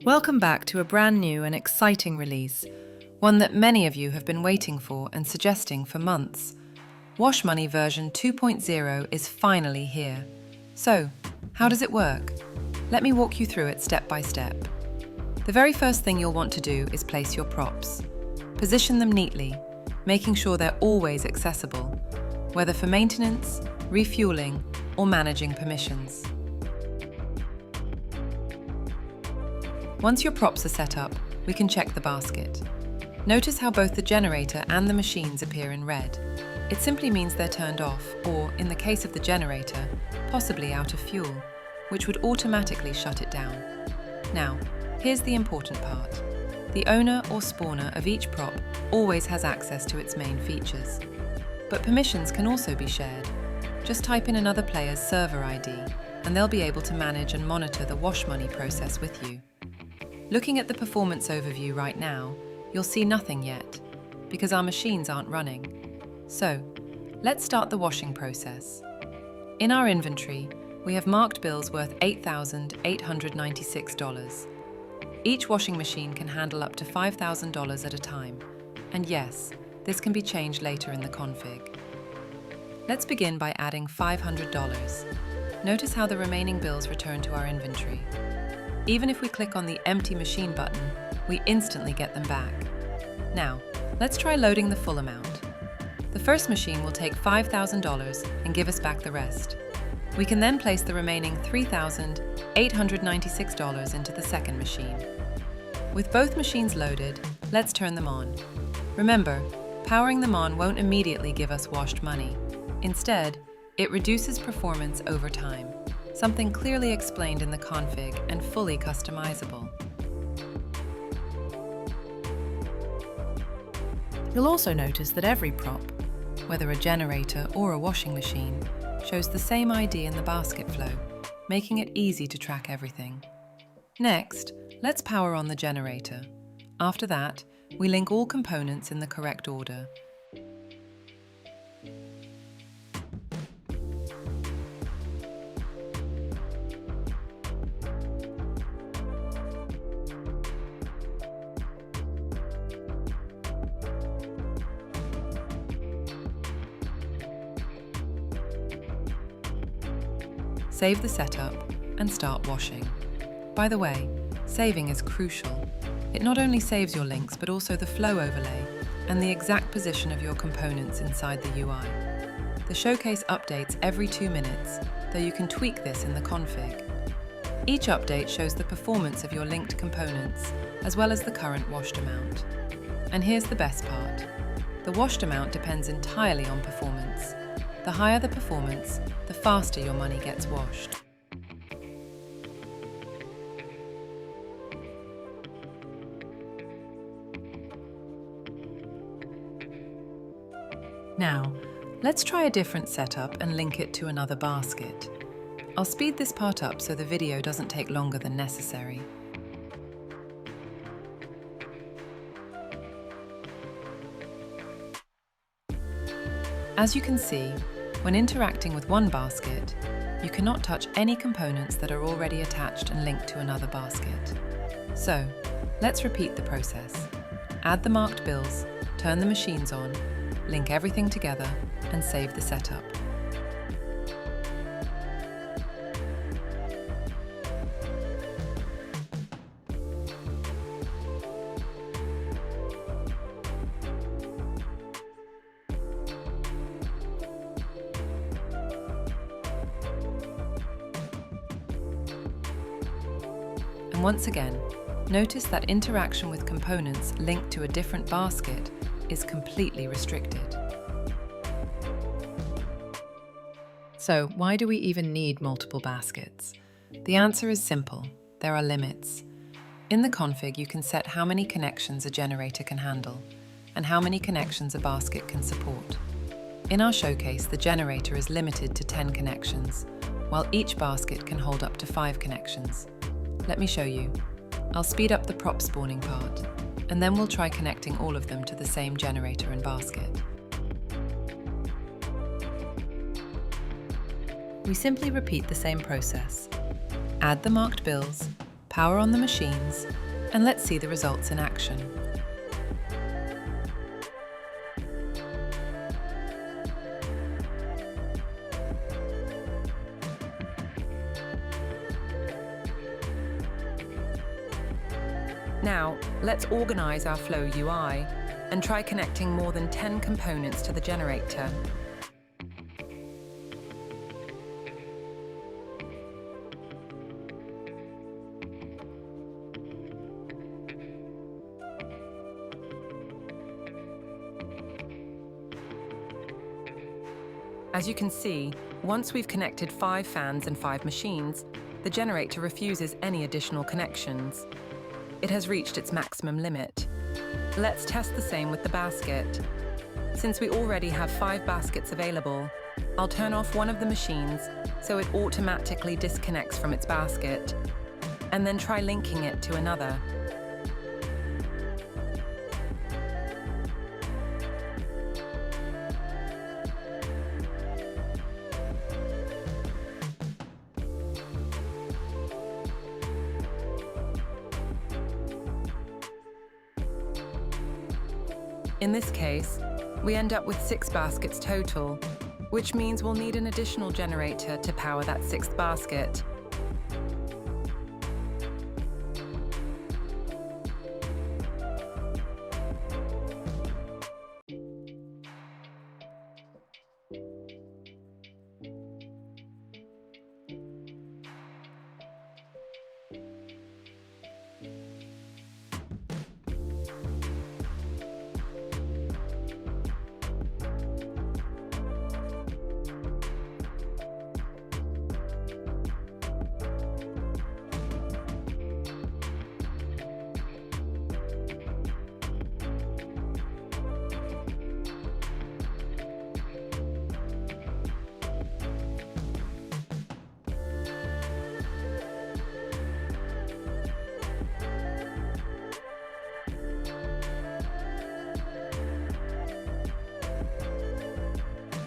Welcome back to a brand new and exciting release, one that many of you have been waiting for and suggesting for months. Washmoney version 2.0 is finally here. So, how does it work? Let me walk you through it step by step. The very first thing you'll want to do is place your props. Position them neatly, making sure they're always accessible, whether for maintenance, refueling, or managing permissions. Once your props are set up, we can check the basket. Notice how both the generator and the machines appear in red. It simply means they're turned off, or, in the case of the generator, possibly out of fuel, which would automatically shut it down. Now, here's the important part. The owner or spawner of each prop always has access to its main features. But permissions can also be shared. Just type in another player's server ID, and they'll be able to manage and monitor the Washmoney process with you. Looking at the performance overview right now, you'll see nothing yet, because our machines aren't running. So, let's start the washing process. In our inventory, we have marked bills worth $8,896. Each washing machine can handle up to $5,000 at a time. And yes, this can be changed later in the config. Let's begin by adding $500. Notice how the remaining bills return to our inventory. Even if we click on the Empty Machine button, we instantly get them back. Now, let's try loading the full amount. The first machine will take $5,000 and give us back the rest. We can then place the remaining $3,896 into the second machine. With both machines loaded, let's turn them on. Remember, powering them on won't immediately give us washed money. Instead, it reduces performance over time. Something clearly explained in the config and fully customizable. You'll also notice that every prop, whether a generator or a washing machine, shows the same ID in the basket flow, making it easy to track everything. Next, let's power on the generator. After that, we link all components in the correct order. Save the setup and start washing. By the way, saving is crucial. It not only saves your links but also the flow overlay and the exact position of your components inside the UI. The showcase updates every 2 minutes, though you can tweak this in the config. Each update shows the performance of your linked components as well as the current washed amount. And here's the best part. The washed amount depends entirely on performance. The higher the performance, the faster your money gets washed. Now, let's try a different setup and link it to another basket. I'll speed this part up so the video doesn't take longer than necessary. As you can see, when interacting with one basket, you cannot touch any components that are already attached and linked to another basket. So, let's repeat the process. Add the marked bills, turn the machines on, link everything together, and save the setup. And once again, notice that interaction with components linked to a different basket is completely restricted. So, why do we even need multiple baskets? The answer is simple. There are limits. In the config, you can set how many connections a generator can handle and how many connections a basket can support. In our showcase, the generator is limited to 10 connections, while each basket can hold up to 5 connections. Let me show you. I'll speed up the prop spawning part, and then we'll try connecting all of them to the same generator and basket. We simply repeat the same process. Add the marked bills, power on the machines, and let's see the results in action. Now, let's organize our Flow UI and try connecting more than 10 components to the generator. As you can see, once we've connected 5 fans and 5 machines, the generator refuses any additional connections. It has reached its maximum limit. Let's test the same with the basket. Since we already have 5 baskets available, I'll turn off one of the machines so it automatically disconnects from its basket, and then try linking it to another. In this case, we end up with 6 baskets total, which means we'll need an additional generator to power that 6th basket.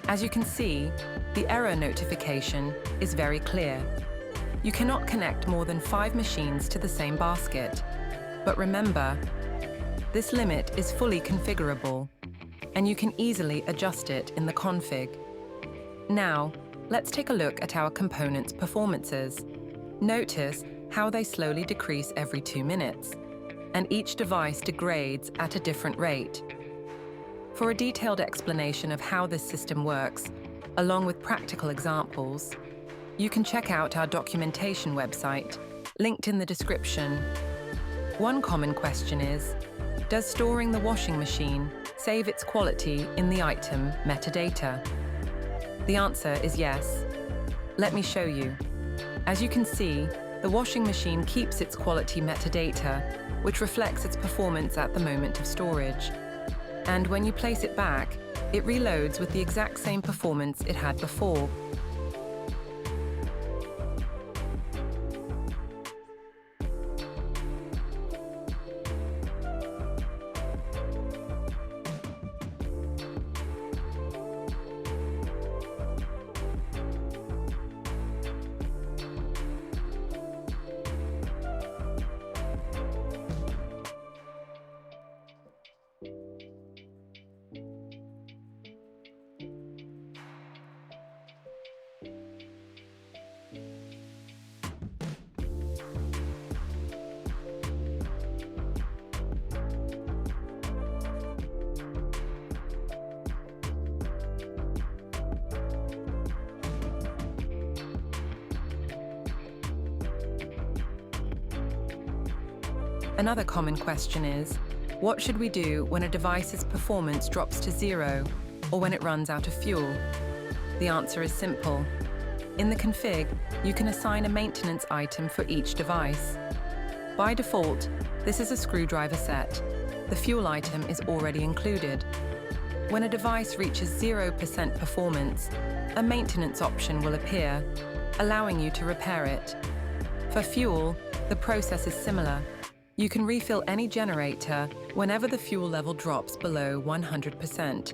As you can see, the error notification is very clear. You cannot connect more than 5 machines to the same basket. But remember, this limit is fully configurable, and you can easily adjust it in the config. Now, let's take a look at our components' performances. Notice how they slowly decrease every 2 minutes, and each device degrades at a different rate. For a detailed explanation of how this system works, along with practical examples, you can check out our documentation website, linked in the description. One common question is, does storing the washing machine save its quality in the item metadata? The answer is yes. Let me show you. As you can see, the washing machine keeps its quality metadata, which reflects its performance at the moment of storage. And when you place it back, it reloads with the exact same performance it had before. Another common question is, what should we do when a device's performance drops to 0 or when it runs out of fuel? The answer is simple. In the config, you can assign a maintenance item for each device. By default, this is a screwdriver set. The fuel item is already included. When a device reaches 0% performance, a maintenance option will appear, allowing you to repair it. For fuel, the process is similar. You can refill any generator whenever the fuel level drops below 100%.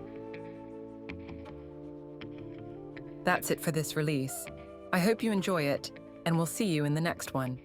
That's it for this release. I hope you enjoy it, and we'll see you in the next one.